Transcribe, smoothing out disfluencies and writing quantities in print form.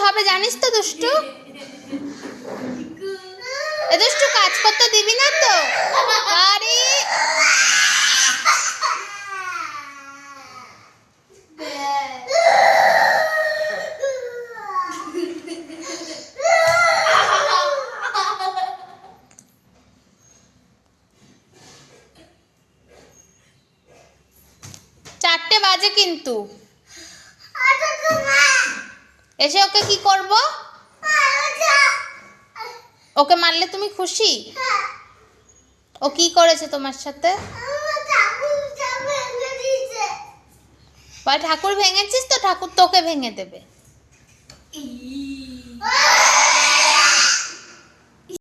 হবে জানিস তো দুষ্টু? এ দুষ্টু কাজ করতে দিবি না তো? আরে চারটে বাজে কিন্তু। এসে ওকে কি করব? ওকে মারলে তুমি খুশি? ও কি করেছে তোমার সাথে? ঠাকুর ভেঙেছিস তো, ঠাকুর তোকে ভেঙে দেবে।